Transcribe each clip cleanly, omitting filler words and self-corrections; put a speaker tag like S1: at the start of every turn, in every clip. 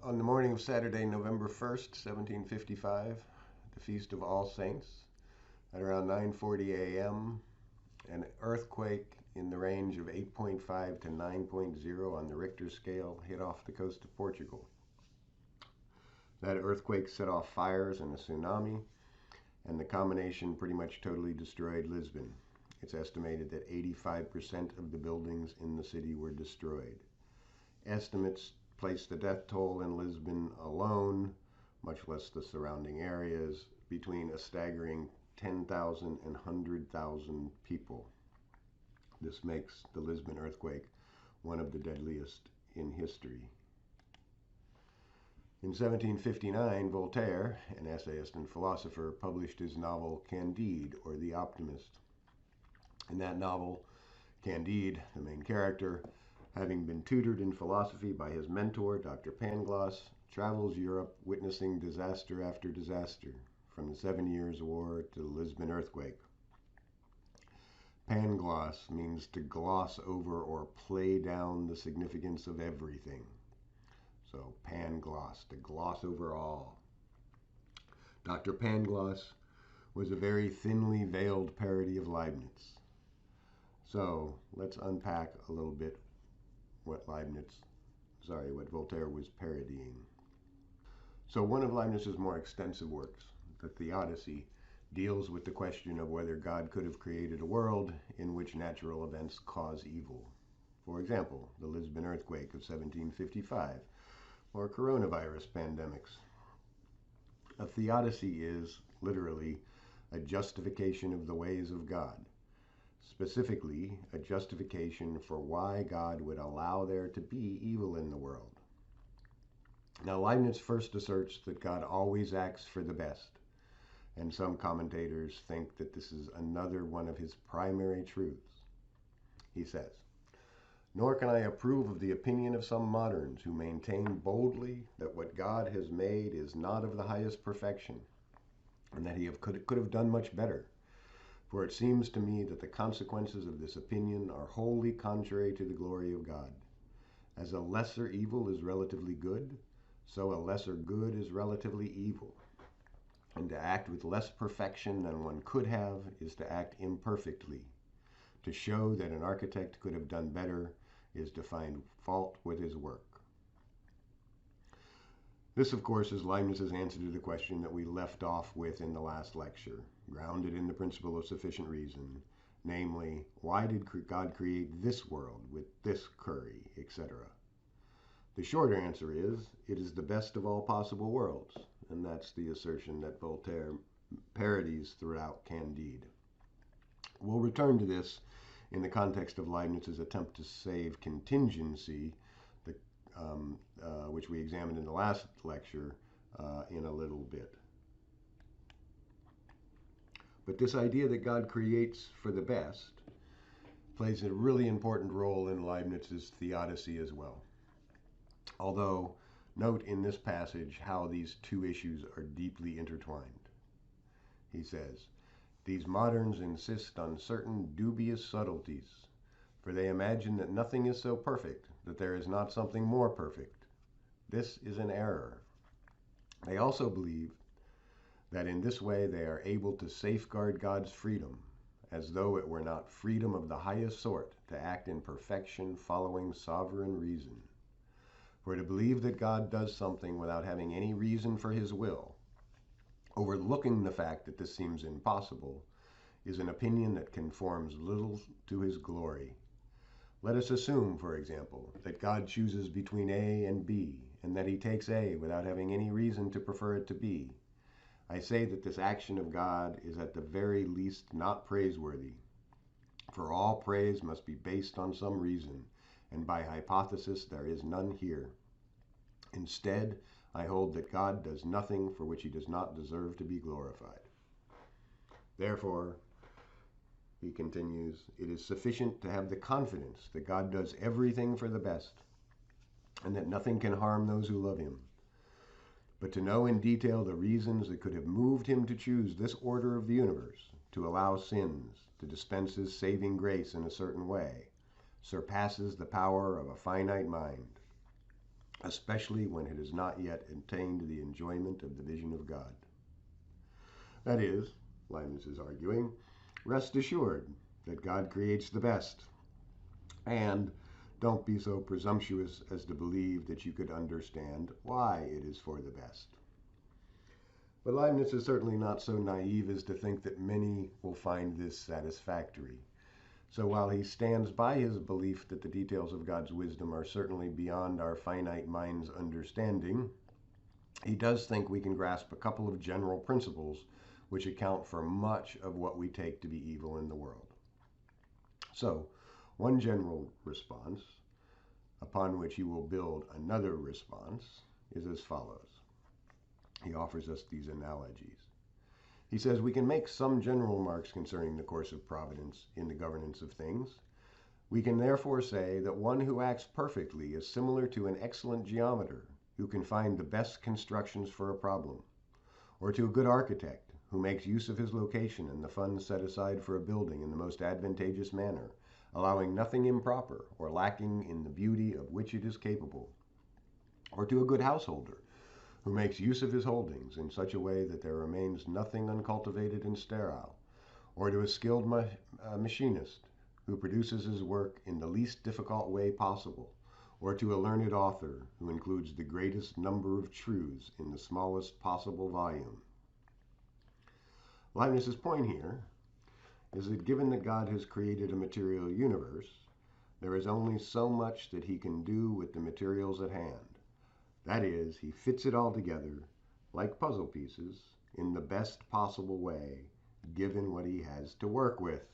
S1: On the morning of Saturday, November 1st, 1755, the Feast of All Saints, at around 9:40 a.m., an earthquake in the range of 8.5 to 9.0 on the Richter scale hit off the coast of Portugal. That earthquake set off fires and a tsunami, and the combination pretty much totally destroyed Lisbon. It's estimated that 85% of the buildings in the city were destroyed. Estimates place the death toll in Lisbon alone, much less the surrounding areas, between a staggering 10,000 and 100,000 people. This makes the Lisbon earthquake one of the deadliest in history. In 1759, Voltaire, an essayist and philosopher, published his novel Candide, or The Optimist. In that novel, Candide, the main character, having been tutored in philosophy by his mentor, Dr. Pangloss, travels Europe witnessing disaster after disaster, from the 7 Years' War to the Lisbon earthquake. Pangloss means to gloss over or play down the significance of everything. So Pangloss, to gloss over all. Dr. Pangloss was a very thinly veiled parody of Leibniz. So let's unpack a little bit what Voltaire was parodying. So one of Leibniz's more extensive works, the Theodicy, deals with the question of whether God could have created a world in which natural events cause evil. For example, the Lisbon earthquake of 1755, or coronavirus pandemics. A theodicy is, literally, a justification of the ways of God. Specifically, a justification for why God would allow there to be evil in the world. Now, Leibniz first asserts that God always acts for the best, and some commentators think that this is another one of his primary truths. He says, "Nor can I approve of the opinion of some moderns who maintain boldly that what God has made is not of the highest perfection, and that he could have done much better. For it seems to me that the consequences of this opinion are wholly contrary to the glory of God. As a lesser evil is relatively good, so a lesser good is relatively evil. And to act with less perfection than one could have is to act imperfectly. To show that an architect could have done better is to find fault with his work." This, of course, is Leibniz's answer to the question that we left off with in the last lecture, grounded in the principle of sufficient reason, namely, why did God create this world with this curry, etc.? The short answer is, it is the best of all possible worlds, and that's the assertion that Voltaire parodies throughout Candide. We'll return to this in the context of Leibniz's attempt to save contingency, which we examined in the last lecture, in a little bit. But this idea that God creates for the best plays a really important role in Leibniz's theodicy as well. Although, note in this passage how these two issues are deeply intertwined. He says, "These moderns insist on certain dubious subtleties, for they imagine that nothing is so perfect that there is not something more perfect. This is an error. They also believe that in this way they are able to safeguard God's freedom, as though it were not freedom of the highest sort to act in perfection following sovereign reason. For to believe that God does something without having any reason for his will, overlooking the fact that this seems impossible, is an opinion that conforms little to his glory. Let us assume, for example, that God chooses between A and B, and that he takes A without having any reason to prefer it to B. I say that this action of God is at the very least not praiseworthy, for all praise must be based on some reason, and by hypothesis there is none here. Instead, I hold that God does nothing for which he does not deserve to be glorified. Therefore," he continues, "it is sufficient to have the confidence that God does everything for the best, and that nothing can harm those who love him. But to know in detail the reasons that could have moved him to choose this order of the universe, to allow sins, to dispense his saving grace in a certain way, surpasses the power of a finite mind. especially when it has not yet attained the enjoyment of the vision of God. That is, Leibniz is arguing, rest assured that God creates the best, and don't be so presumptuous as to believe that you could understand why it is for the best. But Leibniz is certainly not so naive as to think that many will find this satisfactory. So while he stands by his belief that the details of God's wisdom are certainly beyond our finite mind's understanding, he does think we can grasp a couple of general principles which account for much of what we take to be evil in the world. So, one general response, upon which he will build another response, is as follows. He offers us these analogies. He says we can make some general remarks concerning the course of providence in the governance of things. We can therefore say that one who acts perfectly is similar to an excellent geometer who can find the best constructions for a problem, or to a good architect who makes use of his location and the funds set aside for a building in the most advantageous manner, allowing nothing improper or lacking in the beauty of which it is capable, or to a good householder who makes use of his holdings in such a way that there remains nothing uncultivated and sterile, or to a skilled machinist who produces his work in the least difficult way possible, or to a learned author who includes the greatest number of truths in the smallest possible volume. Leibniz's point here is that given that God has created a material universe, there is only so much that he can do with the materials at hand. That is, he fits it all together, like puzzle pieces, in the best possible way, given what he has to work with.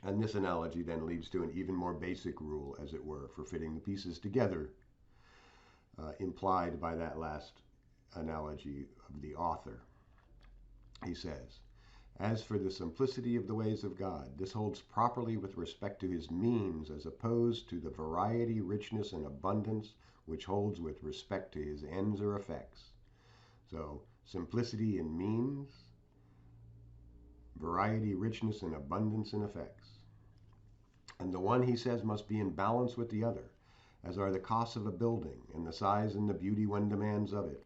S1: And this analogy then leads to an even more basic rule, as it were, for fitting the pieces together, implied by that last analogy of the author. He says, as for the simplicity of the ways of God, this holds properly with respect to his means as opposed to the variety, richness, and abundance which holds with respect to his ends or effects. So, simplicity in means, variety, richness, and abundance in effects. And the one, he says, must be in balance with the other, as are the costs of a building and the size and the beauty one demands of it.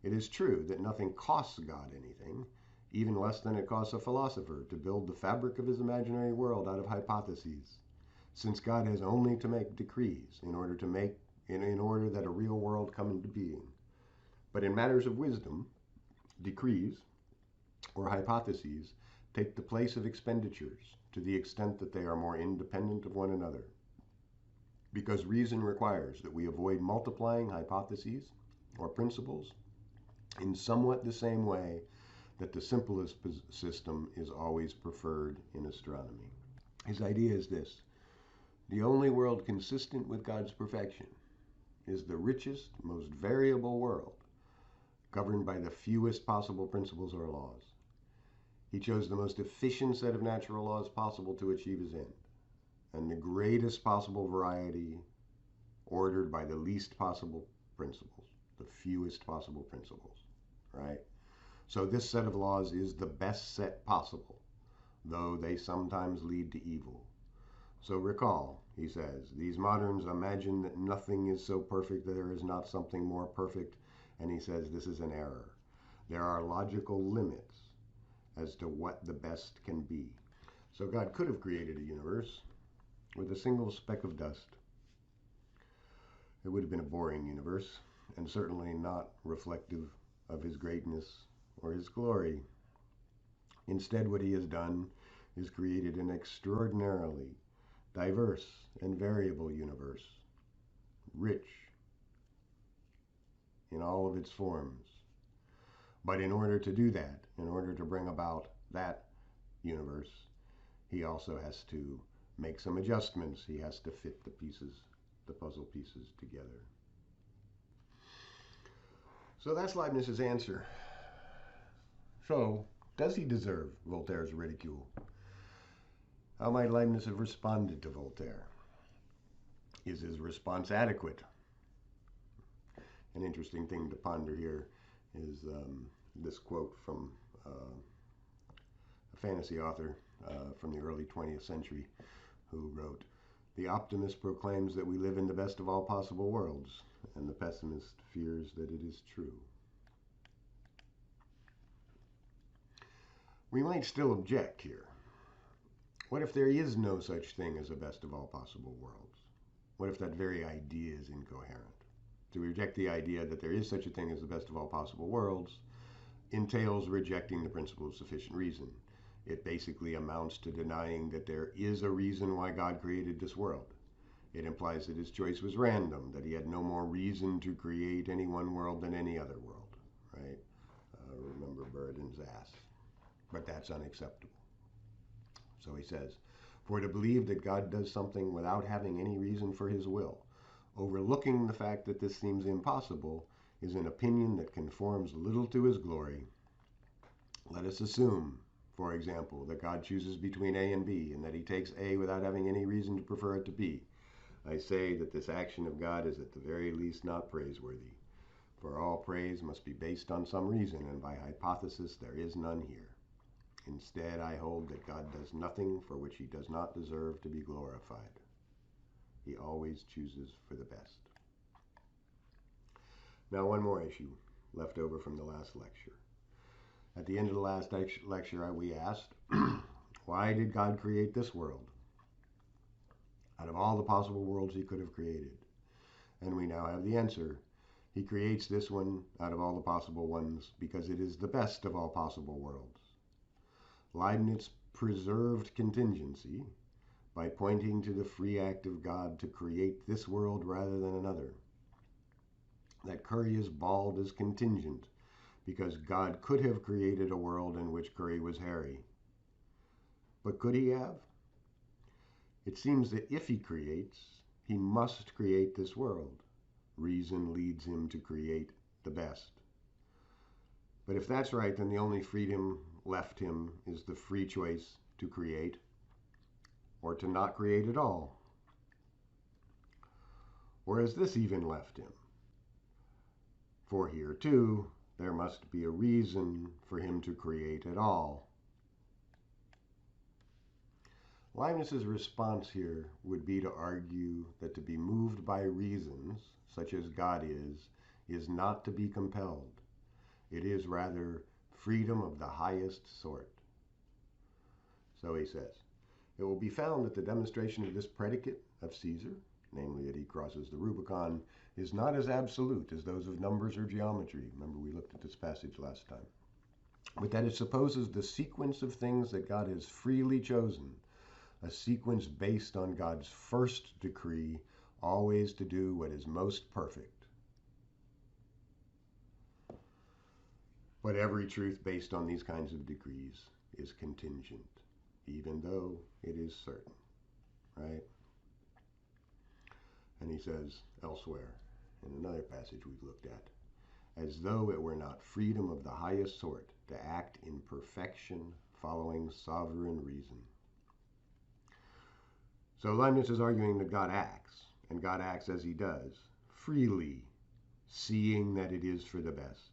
S1: It is true that nothing costs God anything, even less than it costs a philosopher to build the fabric of his imaginary world out of hypotheses, since God has only to make decrees in order that a real world come into being. But in matters of wisdom, decrees or hypotheses take the place of expenditures to the extent that they are more independent of one another, because reason requires that we avoid multiplying hypotheses or principles in somewhat the same way that the simplest system is always preferred in astronomy. His idea is this: the only world consistent with God's perfection is the richest, most variable world, governed by the fewest possible principles or laws. He chose the most efficient set of natural laws possible to achieve his end, and the greatest possible variety ordered by the least possible principles, the fewest possible principles, right? So this set of laws is the best set possible, though they sometimes lead to evil. So recall, he says, these moderns imagine that nothing is so perfect that there is not something more perfect, and he says this is an error. There are logical limits as to what the best can be. So God could have created a universe with a single speck of dust. It would have been a boring universe, and certainly not reflective of his greatness or his glory. Instead, what he has done is created an extraordinarily diverse and variable universe, rich in all of its forms. But in order to do that, in order to bring about that universe, he also has to make some adjustments. He has to fit the pieces, the puzzle pieces together. So that's Leibniz's answer. So, does he deserve Voltaire's ridicule? How might Leibniz have responded to Voltaire? Is his response adequate? An interesting thing to ponder here is this quote from a fantasy author from the early 20th century who wrote, "The optimist proclaims that we live in the best of all possible worlds, and the pessimist fears that it is true. We might still object here. What if there is no such thing as a best of all possible worlds? What if that very idea is incoherent? To reject the idea that there is such a thing as the best of all possible worlds entails rejecting the principle of sufficient reason. It basically amounts to denying that there is a reason why God created this world. It implies that his choice was random, that he had no more reason to create any one world than any other world, right? Remember Buridan's ass. But that's unacceptable. So he says, for to believe that God does something without having any reason for his will, overlooking the fact that this seems impossible, is an opinion that conforms little to his glory. Let us assume, for example, that God chooses between A and B, and that he takes A without having any reason to prefer it to B. I say that this action of God is at the very least not praiseworthy, for all praise must be based on some reason, and by hypothesis there is none here. Instead, I hold that God does nothing for which he does not deserve to be glorified. He always chooses for the best. Now, one more issue left over from the last lecture. At the end of the last lecture, we asked, why did God create this world out of all the possible worlds he could have created? And we now have the answer. He creates this one out of all the possible ones because it is the best of all possible worlds. Leibniz preserved contingency by pointing to the free act of God to create this world rather than another. That Curry is bald is contingent because God could have created a world in which Curry was hairy. But could he have? It seems that if he creates, he must create this world. Reason leads him to create the best. But if that's right, then the only freedom left him is the free choice to create or to not create at all. Or has this even left him? For here, too, there must be a reason for him to create at all. Leibniz's response here would be to argue that to be moved by reasons, such as God is not to be compelled. It is rather freedom of the highest sort. So he says, it will be found that the demonstration of this predicate of Caesar, namely that he crosses the Rubicon, is not as absolute as those of numbers or geometry. Remember, we looked at this passage last time. But that it supposes the sequence of things that God has freely chosen, a sequence based on God's first decree, always to do what is most perfect. But every truth based on these kinds of decrees is contingent, even though it is certain, right? And he says elsewhere, in another passage we've looked at, as though it were not freedom of the highest sort to act in perfection following sovereign reason. So Leibniz is arguing that God acts, and God acts as he does, freely, seeing that it is for the best.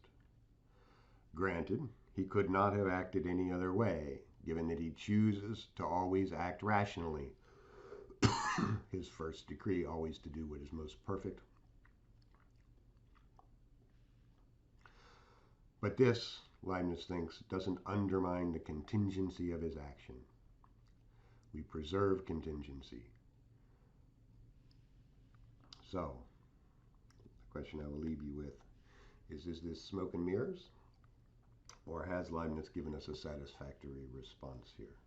S1: Granted, he could not have acted any other way, given that he chooses to always act rationally. His first decree always to do what is most perfect. But this, Leibniz thinks, doesn't undermine the contingency of his action. We preserve contingency. So, the question I will leave you with is this smoke and mirrors? Or has Leibniz given us a satisfactory response here?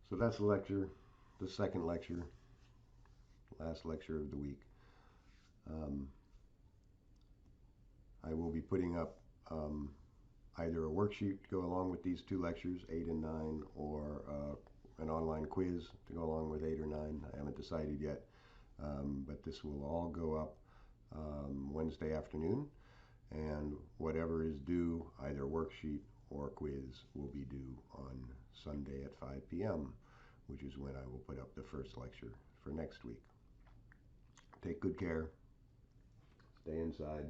S1: So that's the lecture, the second lecture, last lecture of the week. I will be putting up either a worksheet to go along with these two lectures, 8 and 9, or an online quiz to go along with 8 or 9. I haven't decided yet, but this will all go up Wednesday afternoon, and whatever is due, either worksheet or quiz, will be due on Sunday at 5 p.m., which is when I will put up the first lecture for next week. Take good care, stay inside,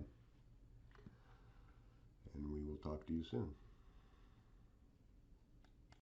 S1: and we will talk to you soon.